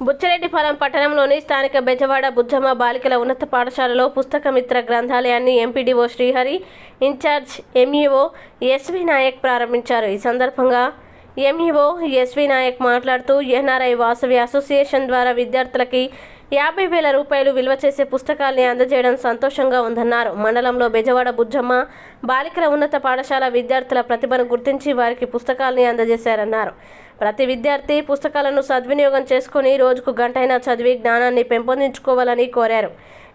బుచ్చిరెడ్డిపాలెం పట్టణంలోని స్థానిక బెజవాడ బుజ్జమ్మ బాలికల ఉన్నత పాఠశాలలో పుస్తకమిత్ర గ్రంథాలయాన్ని MPDO Srihari, in charge MEO SV Nayak ప్రారంభించారు. ఈ సందర్భంగా ఎంఈఓ ఎస్వి నాయక్ మాట్లాడుతూ ఎన్ఆర్ఐ వాసవి అసోసియేషన్ ద్వారా విద్యార్థులకి 50,000 రూపాయలు విలువ చేసే పుస్తకాల్ని అందజేయడం సంతోషంగా ఉందన్నారు. మండలంలో బెజవాడ బుజ్జమ్మ బాలికల ఉన్నత పాఠశాల విద్యార్థుల ప్రతిభను గుర్తించి వారికి పుస్తకాల్ని అందజేశారన్నారు. ప్రతి విద్యార్థి పుస్తకాలను సద్వినియోగం చేసుకుని రోజుకు గంటైనా చదివి జ్ఞానాన్ని పెంపొందించుకోవాలని కోరారు.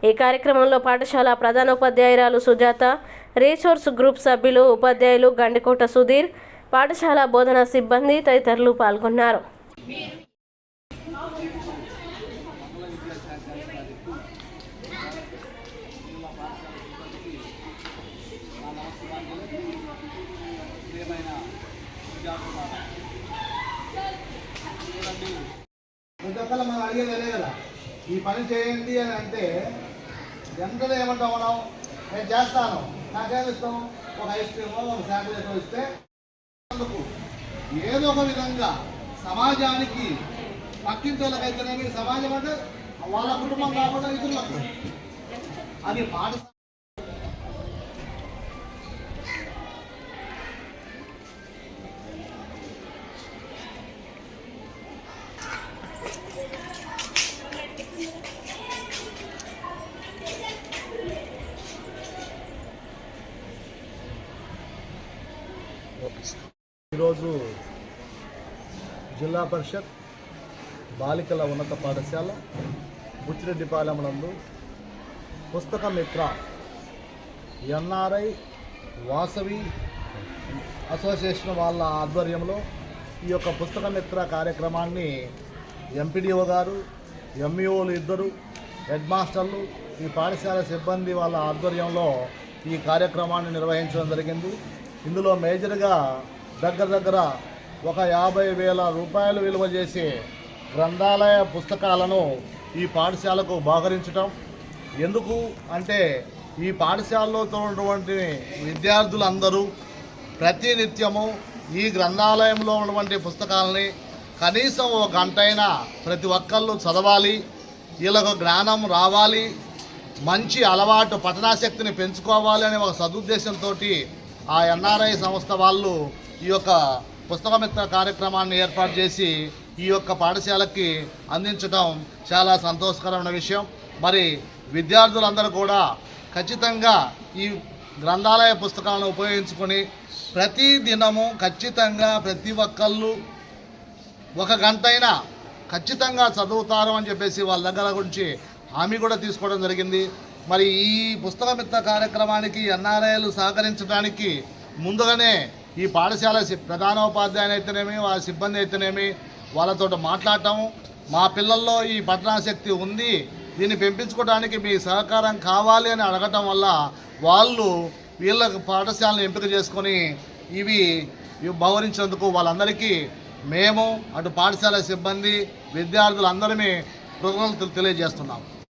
ఈ కార్యక్రమంలో పాఠశాల ప్రధానోపాధ్యాయురాలు సుజాత, రీసోర్స్ గ్రూప్ సభ్యులు, ఉపాధ్యాయులు గండికోట సుధీర్, పాఠశాల బోధనా సిబ్బంది తదితరులు పాల్గొన్నారు. మనం అడిగేదే కదా, ఈ పని చేయండి అని అంటే ఎంతలో ఏమంటావు, మనం నేను చేస్తాను, నాకేమి ఇస్తాం, ఒక ఐస్ క్రీమో ఒక శాంపుల్ ఇస్తే ఏదో ఒక విధంగా సమాజానికి పక్కింటి వాళ్ళకైతేనేమి, సమాజం అంటే వాళ్ళ కుటుంబం కాకుండా ఇతరులకు అది పాఠశాల ఈరోజు జిల్లా పరిషత్ బాలికల ఉన్నత పాఠశాల బుచ్చిరెడ్డిపాలెం నందు పుస్తకమిత్ర ఎన్ఆర్ఐ వాసవి అసోసియేషన్ వాళ్ళ ఆధ్వర్యంలో ఈ యొక్క పుస్తకమిత్ర కార్యక్రమాన్ని ఎంపీడీఓ గారు, ఎంఈఓలు ఇద్దరు, హెడ్ మాస్టర్లు, ఈ పాఠశాల సిబ్బంది వాళ్ళ ఆధ్వర్యంలో ఈ కార్యక్రమాన్ని నిర్వహించడం జరిగింది. ఇందులో మేజర్గా దగ్గర ఒక 50,000 రూపాయలు విలువ చేసే గ్రంథాలయ పుస్తకాలను ఈ పాఠశాలకు బహుకరించటం. ఎందుకు అంటే ఈ పాఠశాలలో ఉన్నటువంటి విద్యార్థులందరూ ప్రతినిత్యము ఈ గ్రంథాలయంలో ఉన్నటువంటి పుస్తకాలని కనీసం ఒక గంటైనా ప్రతి ఒక్కళ్ళు చదవాలి, వీళ్ళకు జ్ఞానం రావాలి, మంచి అలవాటు పఠనాశక్తిని పెంచుకోవాలి అనే ఒక సదుద్దేశంతో ఆ ఎన్ఆర్ఐ సంస్థ వాళ్ళు ఈ యొక్క పుస్తకమిత్ర కార్యక్రమాన్ని ఏర్పాటు చేసి ఈ యొక్క పాఠశాలకి అందించడం చాలా సంతోషకరమైన విషయం. మరి విద్యార్థులందరూ కూడా ఖచ్చితంగా ఈ గ్రంథాలయ పుస్తకాలను ఉపయోగించుకొని ప్రతి దినము ఖచ్చితంగా ప్రతి ఒక్కళ్ళు ఒక గంటైనా ఖచ్చితంగా చదువుతారు అని చెప్పేసి వాళ్ళ దగ్గర గురించి హామీ కూడా తీసుకోవడం జరిగింది. మరి ఈ పుస్తకమిత్ర కార్యక్రమానికి ఎన్ఆర్ఐలు సహకరించడానికి ముందుగానే ఈ పాఠశాల ప్రధానోపాధ్యాయులు అయితేనేమి, వాళ్ళ సిబ్బంది అయితేనేమి వాళ్ళతో మాట్లాడటం, మా పిల్లల్లో ఈ పఠనాశక్తి ఉంది, దీన్ని పెంపించుకోవడానికి మీ సహకారం కావాలి అని అడగటం వల్ల వాళ్ళు వీళ్ళ పాఠశాలను ఎంపిక చేసుకొని ఇవి బహుకరించినందుకు వాళ్ళందరికీ మేము అటు పాఠశాల సిబ్బంది విద్యార్థులందరినీ కృతజ్ఞతలు తెలియజేస్తున్నాం.